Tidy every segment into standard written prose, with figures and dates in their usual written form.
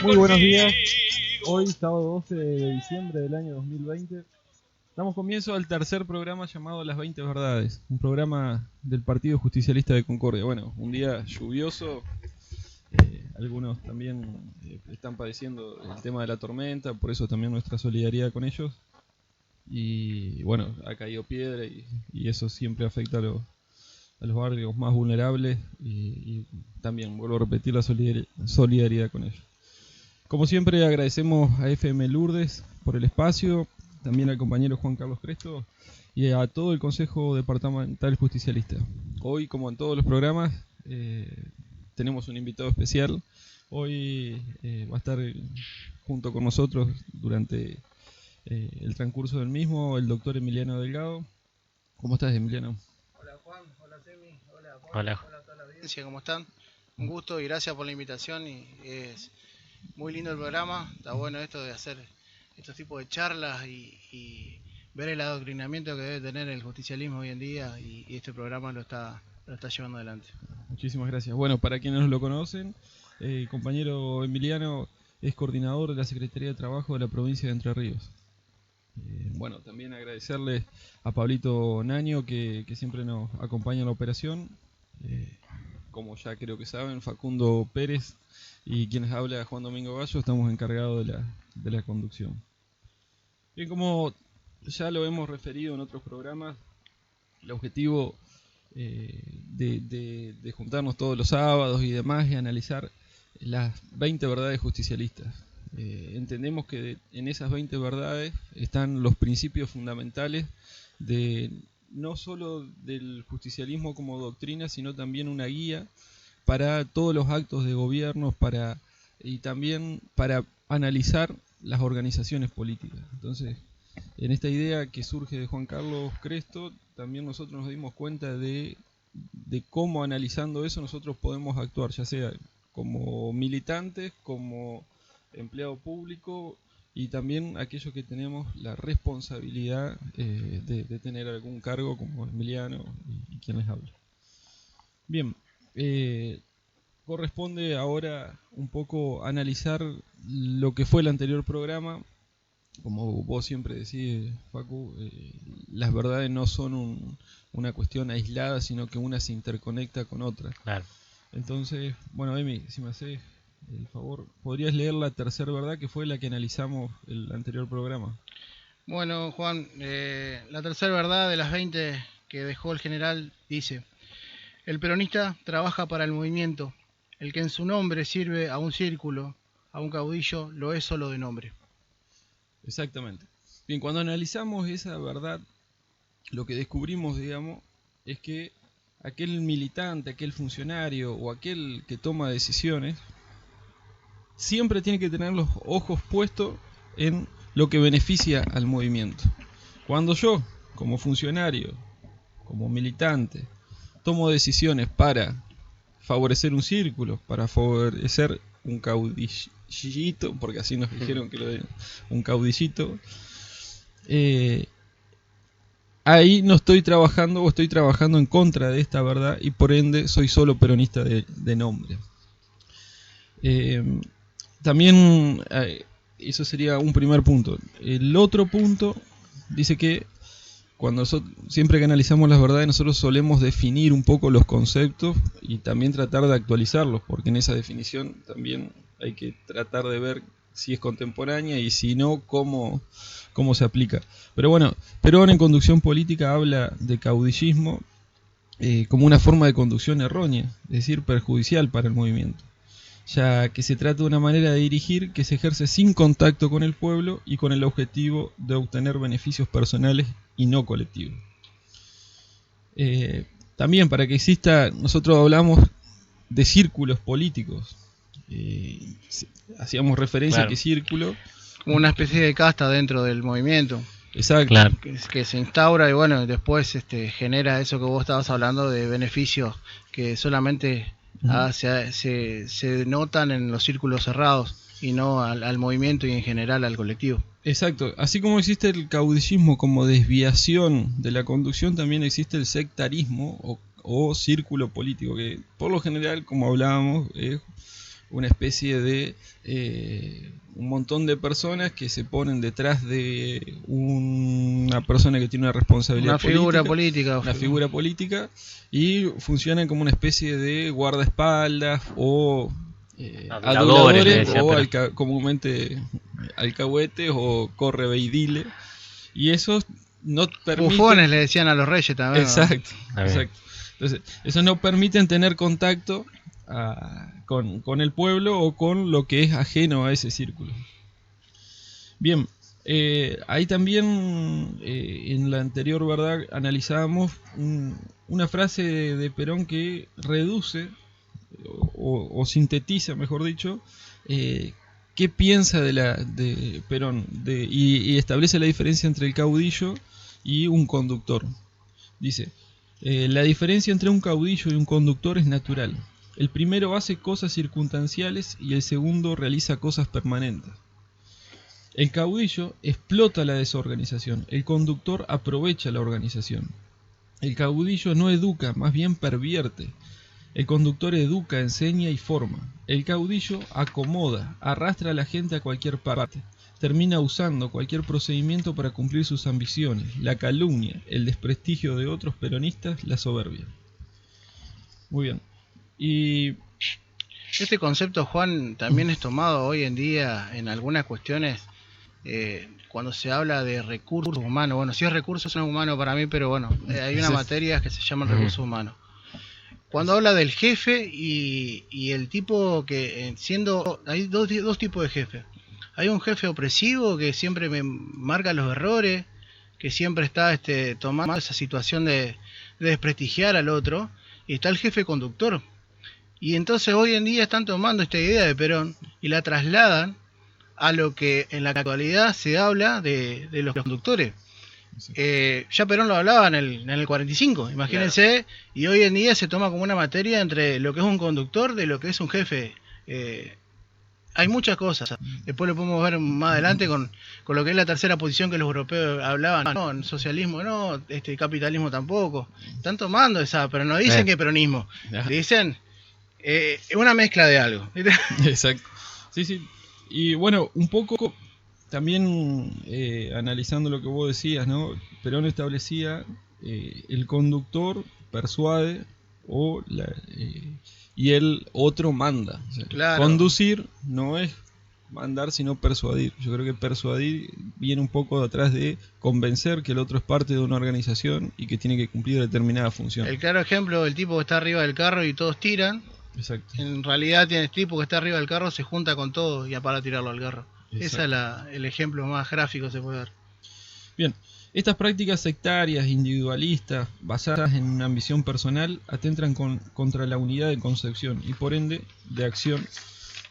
Muy buenos días. Hoy, sábado 12 de diciembre del año 2020, damos comienzo al tercer programa llamado Las 20 Verdades, un programa del Partido Justicialista de Concordia. Bueno, un día lluvioso, algunos también están padeciendo el tema de la tormenta, por eso también nuestra solidaridad con ellos. Y bueno, ha caído piedra y eso siempre afecta a los barrios más vulnerables y también, vuelvo a repetir, la solidaridad con ellos. Como siempre, agradecemos a FM Lourdes por el espacio, también al compañero Juan Carlos Cresto y a todo el Consejo Departamental Justicialista. Hoy, como en todos los programas, tenemos un invitado especial. Hoy va a estar junto con nosotros durante el transcurso del mismo el doctor Emiliano Delgado. ¿Cómo estás, Emiliano? Hola Juan, hola Semi, hola Juan, hola a toda la audiencia, ¿cómo están? Un gusto y gracias por la invitación. Y es muy lindo el programa, está bueno esto de hacer estos tipos de charlas y ver el adoctrinamiento que debe tener el justicialismo hoy en día, y este programa lo está llevando adelante. Muchísimas gracias. Bueno, para quienes no lo conocen, el compañero Emiliano es coordinador de la Secretaría de Trabajo de la provincia de Entre Ríos. Bueno, también agradecerle a Pablito Naño que siempre nos acompaña en la operación. Como ya creo que saben, Facundo Pérez y quienes habla Juan Domingo Gallo estamos encargados de la conducción. Bien, como ya lo hemos referido en otros programas, el objetivo de juntarnos todos los sábados y demás es analizar las 20 verdades justicialistas. Entendemos que en esas 20 verdades están los principios fundamentales de no solo del justicialismo como doctrina, sino también una guía para todos los actos de gobierno y también para analizar las organizaciones políticas. Entonces, en esta idea que surge de Juan Carlos Cresto, también nosotros nos dimos cuenta de cómo analizando eso nosotros podemos actuar, ya sea como militantes, como empleado público y también aquellos que tenemos la responsabilidad de tener algún cargo como Emiliano y quien les habla. Bien, corresponde ahora un poco analizar lo que fue el anterior programa. Como vos siempre decís, Facu, las verdades no son una cuestión aislada, sino que una se interconecta con otra. Claro. Entonces, bueno, Emi, si me haces el favor, ¿podrías leer la tercera verdad que fue la que analizamos el anterior programa? Bueno Juan, la tercera verdad de las 20 que dejó el general dice: el peronista trabaja para el movimiento, el que en su nombre sirve a un círculo, a un caudillo, lo es solo de nombre. Exactamente. Bien, cuando analizamos esa verdad, lo que descubrimos, digamos, es que aquel militante, aquel funcionario o aquel que toma decisiones siempre tiene que tener los ojos puestos en lo que beneficia al movimiento. Cuando yo, como funcionario, como militante, tomo decisiones para favorecer un círculo, para favorecer un caudillito, porque así nos dijeron que lo de un caudillito, ahí no estoy trabajando o estoy trabajando en contra de esta verdad y por ende soy solo peronista de nombre. También eso sería un primer punto. El otro punto dice que cuando siempre que analizamos las verdades nosotros solemos definir un poco los conceptos y también tratar de actualizarlos, porque en esa definición también hay que tratar de ver si es contemporánea y si no, cómo se aplica. Pero bueno, Perón en Conducción Política habla de caudillismo como una forma de conducción errónea, es decir, perjudicial para el movimiento, ya que se trata de una manera de dirigir que se ejerce sin contacto con el pueblo y con el objetivo de obtener beneficios personales y no colectivos. También para que exista, nosotros hablamos de círculos políticos. Hacíamos referencia a que círculo... Como una especie de casta dentro del movimiento. Exacto. Claro. Que se instaura y bueno, después genera eso que vos estabas hablando de beneficios que solamente se notan en los círculos cerrados y no al movimiento y en general al colectivo. Exacto, así como existe el caudillismo como desviación de la conducción, también existe el sectarismo o círculo político, que por lo general, como hablábamos, es una especie de un montón de personas que se ponen detrás de una persona que tiene una responsabilidad política, una figura política, y funcionan como una especie de guardaespaldas o aduladores o comúnmente alcahuetes o corre ve y dile, y esos no permiten... Bufones le decían a los reyes también. Exacto, ¿no? Exacto. Entonces, eso no permiten tener contacto con el pueblo o con lo que es ajeno a ese círculo. Bien, ahí también en la anterior verdad analizábamos una frase de Perón que reduce o sintetiza, mejor dicho, qué piensa de Perón y establece la diferencia entre el caudillo y un conductor. Dice: la diferencia entre un caudillo y un conductor es natural. El primero hace cosas circunstanciales y el segundo realiza cosas permanentes. El caudillo explota la desorganización, el conductor aprovecha la organización. El caudillo no educa, más bien pervierte. El conductor educa, enseña y forma. El caudillo acomoda, arrastra a la gente a cualquier parte. Termina usando cualquier procedimiento para cumplir sus ambiciones, la calumnia, el desprestigio de otros peronistas, la soberbia. Muy bien. Y este concepto, Juan, también es tomado hoy en día en algunas cuestiones cuando se habla de recursos humanos. Bueno, si es recursos no humanos para mí, pero bueno, hay una materia que se llama recursos humanos. Cuando habla del jefe y el tipo que hay dos tipos de jefes. Hay un jefe opresivo que siempre me marca los errores, que siempre está tomando esa situación de desprestigiar al otro, y está el jefe conductor. Y entonces hoy en día están tomando esta idea de Perón y la trasladan a lo que en la actualidad se habla de los conductores. Ya Perón lo hablaba en el 45, imagínense, claro. Y hoy en día se toma como una materia entre lo que es un conductor de lo que es un jefe. Hay muchas cosas. Después lo podemos ver más adelante con lo que es la tercera posición que los europeos hablaban. No, el socialismo no, capitalismo tampoco. Están tomando esa, pero no dicen que es peronismo. Dicen una mezcla de algo. Exacto. Sí, sí. Y bueno, un poco también analizando lo que vos decías, ¿no? Perón establecía el conductor persuade y el otro manda. O sea, claro. Conducir no es mandar, sino persuadir. Yo creo que persuadir viene un poco atrás de convencer que el otro es parte de una organización y que tiene que cumplir determinada función. El claro ejemplo, el tipo que está arriba del carro y todos tiran. Exacto. En realidad tiene el tipo que está arriba del carro, se junta con todos y para tirarlo al carro. Ese es el ejemplo más gráfico se puede dar. Bien. Estas prácticas sectarias, individualistas, basadas en una ambición personal, atentan contra la unidad de concepción y por ende de acción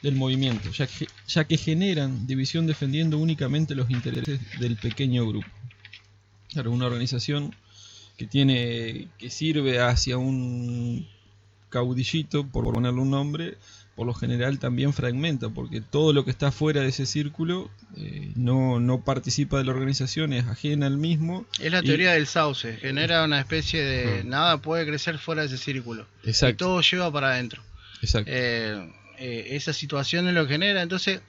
del movimiento, ya que generan división defendiendo únicamente los intereses del pequeño grupo. Claro, una organización que sirve hacia un caudillito, por ponerle un nombre, por lo general también fragmenta, porque todo lo que está fuera de ese círculo no participa de la organización, es ajena al mismo. Es la teoría del sauce, genera una especie de nada puede crecer fuera de ese círculo. Exacto. Y todo lleva para adentro. Exacto. Esa situación es lo que genera, entonces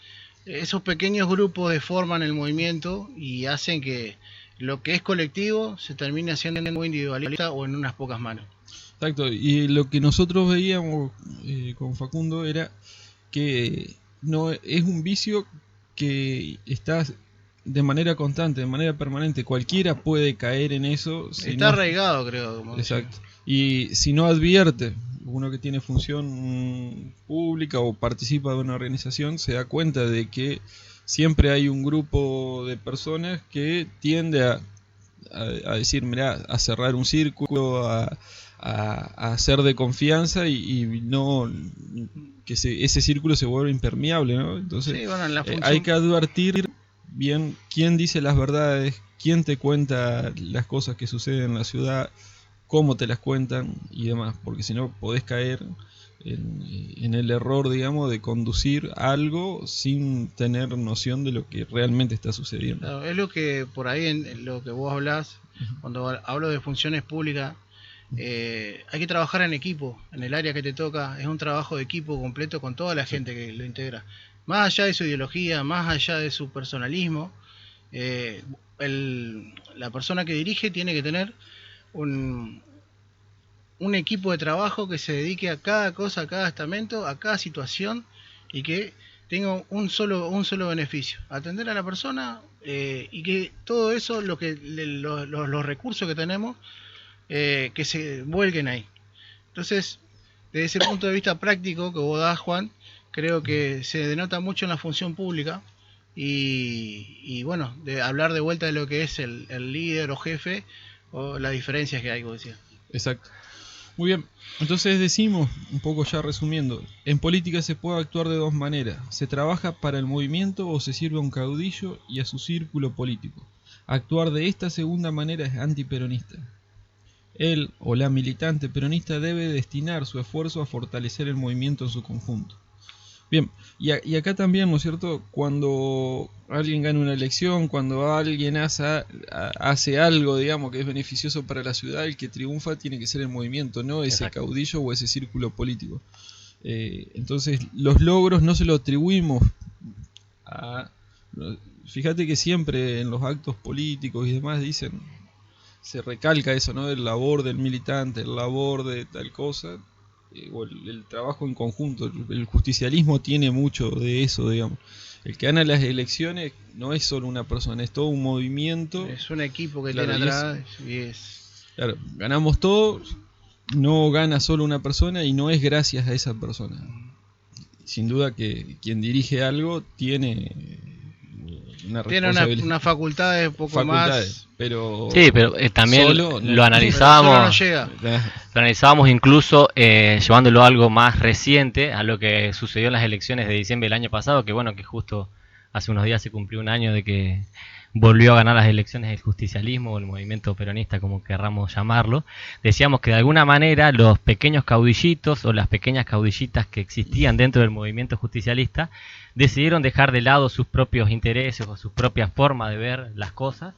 esos pequeños grupos deforman el movimiento y hacen que lo que es colectivo se termine haciendo muy individualista o en unas pocas manos. Exacto, y lo que nosotros veíamos con Facundo era que no es un vicio que está de manera constante, de manera permanente. Cualquiera puede caer en eso. Está arraigado, creo. Exacto. Y si no advierte, uno que tiene función pública o participa de una organización, se da cuenta de que siempre hay un grupo de personas que tiende a decir, mirá, a cerrar un círculo, a ser de confianza y no que ese círculo se vuelva impermeable, ¿no? Entonces sí, bueno, hay que advertir bien quién dice las verdades, quién te cuenta las cosas que suceden en la ciudad, cómo te las cuentan y demás, porque si no podés caer en el error, digamos, de conducir algo sin tener noción de lo que realmente está sucediendo. Claro, es lo que por ahí en lo que vos hablás, cuando hablo de funciones públicas, hay que trabajar en equipo, en el área que te toca, es un trabajo de equipo completo con toda la gente que lo integra. Más allá de su ideología, más allá de su personalismo, la persona que dirige tiene que tener un equipo de trabajo que se dedique a cada cosa, a cada estamento, a cada situación y que tenga un solo beneficio, atender a la persona y que todo eso, los recursos que tenemos, que se vuelquen ahí. Entonces, desde ese punto de vista práctico que vos das, Juan, creo que se denota mucho en la función pública y bueno, de hablar de vuelta de lo que es el líder o jefe o las diferencias que hay, como decía. Exacto. Muy bien, entonces decimos, un poco ya resumiendo, en política se puede actuar de dos maneras: se trabaja para el movimiento o se sirve a un caudillo y a su círculo político. Actuar de esta segunda manera es antiperonista. Él o la militante peronista debe destinar su esfuerzo a fortalecer el movimiento en su conjunto. Bien, y acá también, ¿no es cierto?, cuando alguien gana una elección, cuando alguien hace algo, digamos, que es beneficioso para la ciudad, el que triunfa tiene que ser el movimiento, no ese Exacto. caudillo o ese círculo político. Entonces, los logros no se los atribuimos a... Fíjate que siempre en los actos políticos y demás se recalca eso, ¿no?, el labor del militante, el labor de tal cosa... o el trabajo en conjunto. El justicialismo tiene mucho de eso, digamos. El que gana las elecciones no es solo una persona, es todo un movimiento. Es un equipo que Claro, tiene y atrás y es... Claro, ganamos todos, no gana solo una persona y no es gracias a esa persona. Sin duda que quien dirige algo tiene una responsabilidad. Una facultad de poco facultades, más. pero Sí, pero también solo, no. lo analizábamos. Pero solo no llega. Lo analizábamos incluso llevándolo a algo más reciente, a lo que sucedió en las elecciones de diciembre del año pasado, que bueno, que justo hace unos días se cumplió un año de que volvió a ganar las elecciones el justicialismo o el movimiento peronista, como querramos llamarlo. Decíamos que de alguna manera los pequeños caudillitos o las pequeñas caudillitas que existían dentro del movimiento justicialista decidieron dejar de lado sus propios intereses o sus propias formas de ver las cosas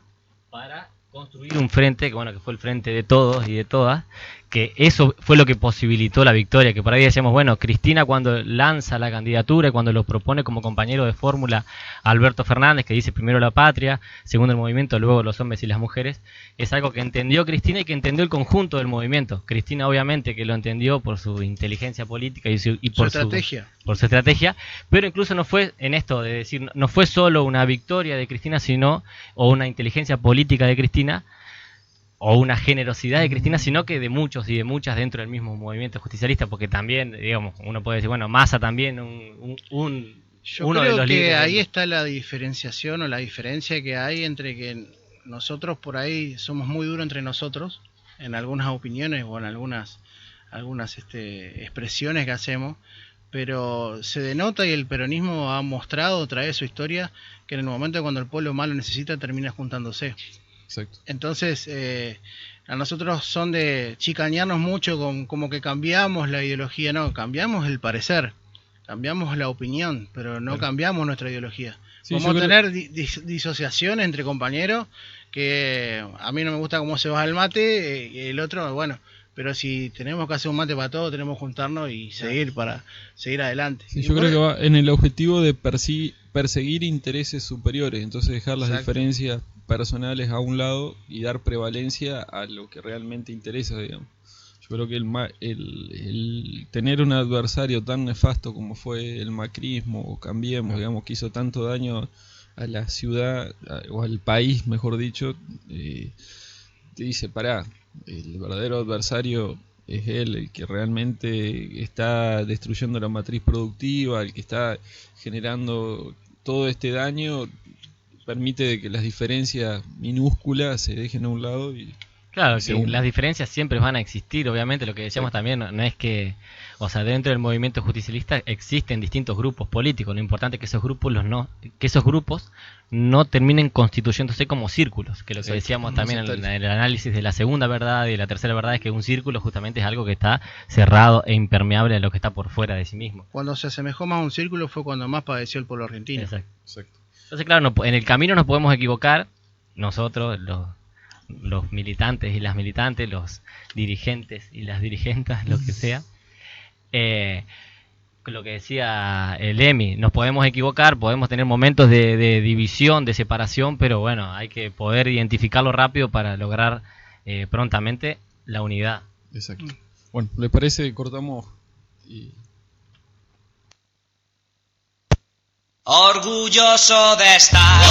para construir un frente, que bueno, que fue el frente de todos y de todas, que eso fue lo que posibilitó la victoria, que por ahí decíamos, bueno, Cristina cuando lanza la candidatura y cuando lo propone como compañero de fórmula a Alberto Fernández, que dice primero la patria, segundo el movimiento, luego los hombres y las mujeres, es algo que entendió Cristina y que entendió el conjunto del movimiento. Cristina obviamente que lo entendió por su inteligencia política y por su estrategia, pero incluso no fue en esto de decir, no fue solo una victoria de Cristina, sino, o una inteligencia política de Cristina, o una generosidad de Cristina, sino que de muchos y de muchas dentro del mismo movimiento justicialista, porque también, digamos, uno puede decir, bueno, Massa también, Yo uno creo de los que líderes. ahí está la diferenciación o la diferencia que hay entre que nosotros por ahí somos muy duros entre nosotros, en algunas opiniones o en algunas expresiones que hacemos, pero se denota y el peronismo ha mostrado a través de su historia que en el momento cuando el pueblo más lo necesita termina juntándose. Exacto. Entonces, a nosotros son de chicañarnos mucho como que cambiamos la ideología, no, cambiamos el parecer, cambiamos la opinión, pero no cambiamos nuestra ideología. Sí, Vamos a tener disociaciones entre compañeros, que a mí no me gusta cómo se va el mate, y el otro, bueno, pero si tenemos que hacer un mate para todos, tenemos que juntarnos y seguir para seguir adelante. Sí, yo creo que va en el objetivo de perseguir intereses superiores, entonces dejar las diferencias personales a un lado y dar prevalencia a lo que realmente interesa, digamos. Yo creo que el tener un adversario tan nefasto como fue el macrismo o Cambiemos, digamos, que hizo tanto daño a la ciudad o al país, mejor dicho, te dice, pará, el verdadero adversario es él, el que realmente está destruyendo la matriz productiva, el que está generando todo este daño, permite de que las diferencias minúsculas se dejen a un lado y... Claro, que las diferencias siempre van a existir, obviamente, lo que decíamos también, no es que, o sea, dentro del movimiento justicialista existen distintos grupos políticos, lo importante es que esos grupos no terminen constituyéndose como círculos, que lo que decíamos también en el análisis de la segunda verdad y de la tercera verdad es que un círculo justamente es algo que está cerrado e impermeable a lo que está por fuera de sí mismo. Cuando se asemejó más a un círculo fue cuando más padeció el pueblo argentino. Exacto. Entonces, claro, en el camino nos podemos equivocar, nosotros, los militantes y las militantes, los dirigentes y las dirigentas, lo que sea. Lo que decía el Emi, nos podemos equivocar, podemos tener momentos de división, de separación, pero bueno, hay que poder identificarlo rápido para lograr prontamente la unidad. Exacto. Bueno, ¿les parece? Cortamos y... Orgulloso de estar